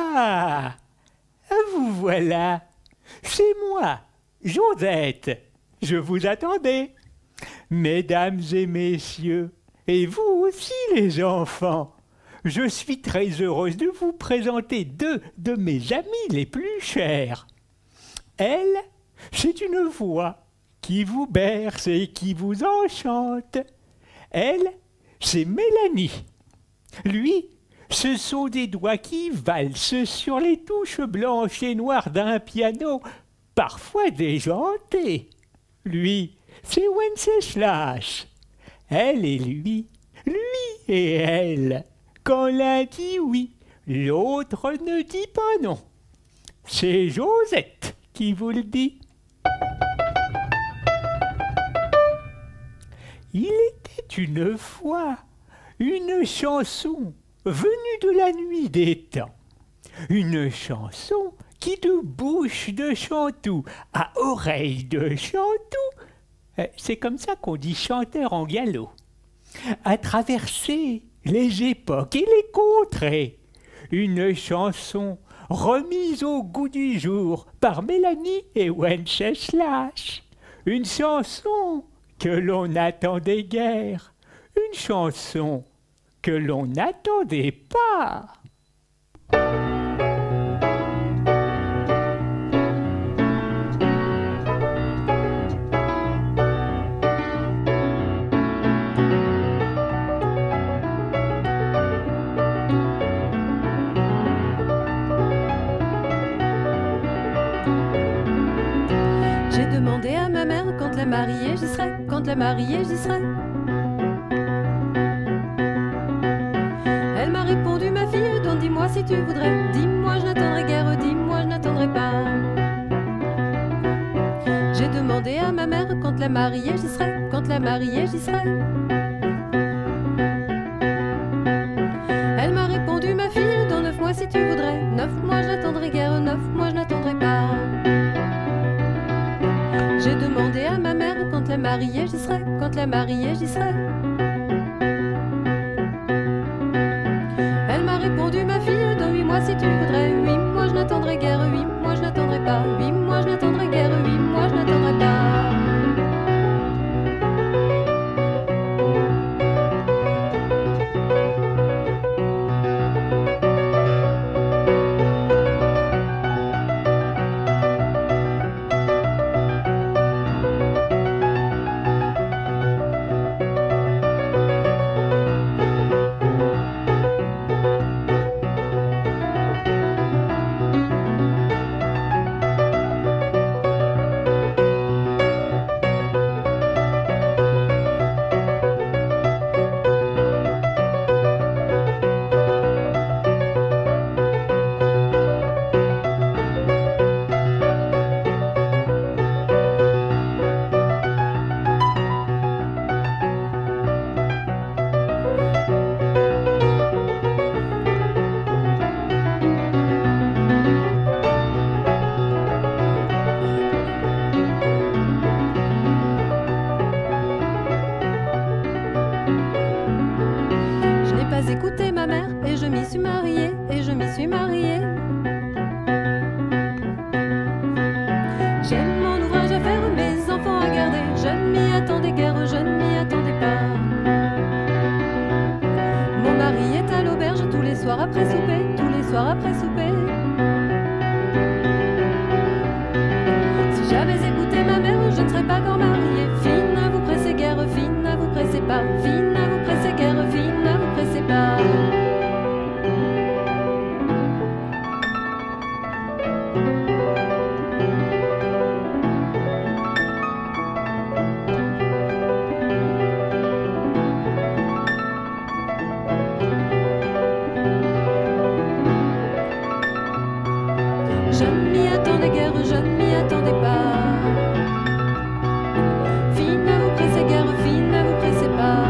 Ah, vous voilà. C'est moi, Josette. Je vous attendais. Mesdames et messieurs, et vous aussi les enfants, je suis très heureuse de vous présenter deux de mes amies les plus chères. Elle, c'est une voix qui vous berce et qui vous enchante. Elle, c'est Mélanie. Lui, ce sont des doigts qui valsent sur les touches blanches et noires d'un piano, parfois déjanté. Lui, c'est Wenceslas. Elle et lui et elle. Quand l'un dit oui, l'autre ne dit pas non. C'est Josette qui vous le dit. Il était une fois une chanson venue de la nuit des temps. Une chanson qui de bouche de Chantou à oreille de Chantou, c'est comme ça qu'on dit chanteur en galop, a traversé les époques et les contrées. Une chanson remise au goût du jour par Mélanie et Wenceslas. Une chanson que l'on attendait guère. Une chanson que l'on n'attendait pas. J'ai demandé à ma mère quand la mariée j'y serai, quand la mariée j'y serai. Elle m'a répondu ma fille, donc dis-moi si tu voudrais. Dis-moi je n'attendrai guère, dis-moi je n'attendrai pas. J'ai demandé à ma mère quand la mariée j'y serai, quand la mariée j'y serai. Elle m'a répondu ma fille, dans 9 mois si tu voudrais. 9 mois je n'attendrai guère, 9 mois je n'attendrai pas. J'ai demandé à ma mère quand la mariée j'y serai, quand la mariée j'y serai. Elle m'a répondu ma fille, dans 8 mois si tu voudrais. 8 mois je n'attendrai guère, 8 mois je n'attendrai pas. 8 mois je n'attendrai guère, 8 mois je n'attendrai pas. Écoutez ma mère et je m'y suis mariée, et je m'y suis mariée. J'ai mon ouvrage à faire, mes enfants à garder. Je ne m'y attendais guère, je ne m'y attendais pas. Mon mari est à l'auberge tous les soirs après souper, tous les soirs après souper. Si j'avais écouté ma mère, je ne serais pas encore mariée. Fine, vous pressez guère, fine, vous pressez pas. Fine, vous pressez guère, fine, vous pressez pas. Je ne m'y attendais guère, je ne m'y attendais pas. Fine, vous pressez guère, fine, vous pressez pas.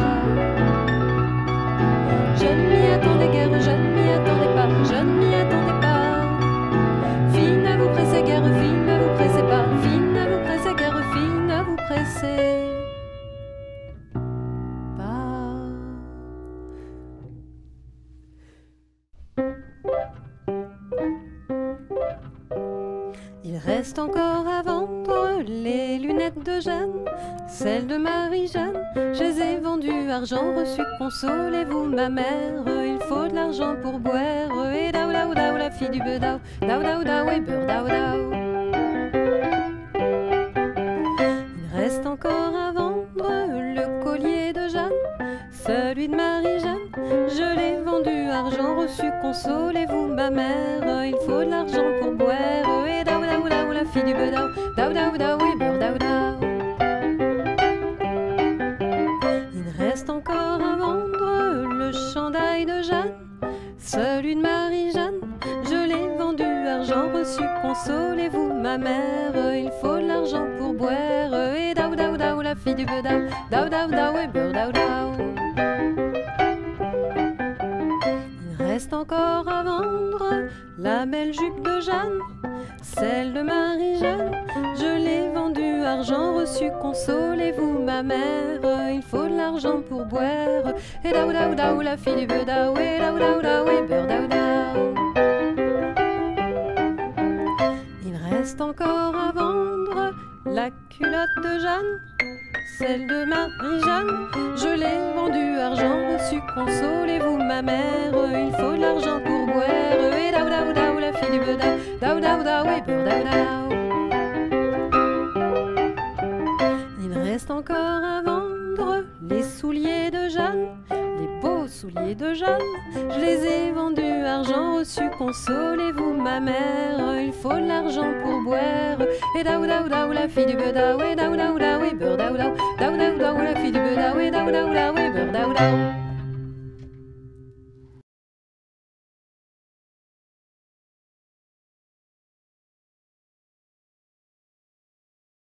Je ne m'y attendais guère, je ne m'y attendais pas. Je ne m'y attendais pas. Fine, vous pressez guère, fine, vous pressez pas. Fine, vous pressez guère, fine, vous pressez pas. reste encore à vendre les lunettes de Jeanne, celles de Marie-Jeanne. Je les ai vendues, argent reçu, consolez-vous ma mère. Il faut de l'argent pour boire. Et daou daou daou, la fille du beudao, daou daou daou et beurre daou daou. Il reste encore à vendre le collier de Jeanne, celui de Marie-Jeanne. Je l'ai vendu, argent reçu, consolez-vous ma mère. Il faut de l'argent pour boire. Et daou daou daou, la fille du beudao, daou daou daou et beurre daou daou. Il reste encore à vendre le chandail de Jeanne, celui de Marie-Jeanne. Je l'ai vendu, argent reçu, consolez-vous ma mère. Il faut de l'argent pour boire. Et daou daou daou, la fille du beudao, daou daou daou et beurre daou daou. Il reste encore à vendre la belle jupe de Jeanne, celle de Marie-Jeanne. Je l'ai vendue, argent reçu, consolez-vous ma mère. Il faut de l'argent pour boire. Et daou daou daou, la fille du beudao, et daou daou daou et beurre daou daou. Il reste encore à vendre la culotte de Jeanne, celle de Marie-Jeanne. Je l'ai vendue, argent reçu, consolez-vous ma mère. Il faut de l'argent pour boire. Et daou daou daou, la fille du beudao, daou daou daou et beurre daou daou. Il reste encore à vendre les souliers de Jeanne, les beaux souliers de Jeanne. Je les ai vendus, argent reçu, consolez-vous ma mère. Il faut de l'argent pour boire. Et daou daou daou, la fille du beudao, et daou daou daou et beurre daou daou, daou daou daou, la fille du beudao, et daou daou daou et beurre daou daou.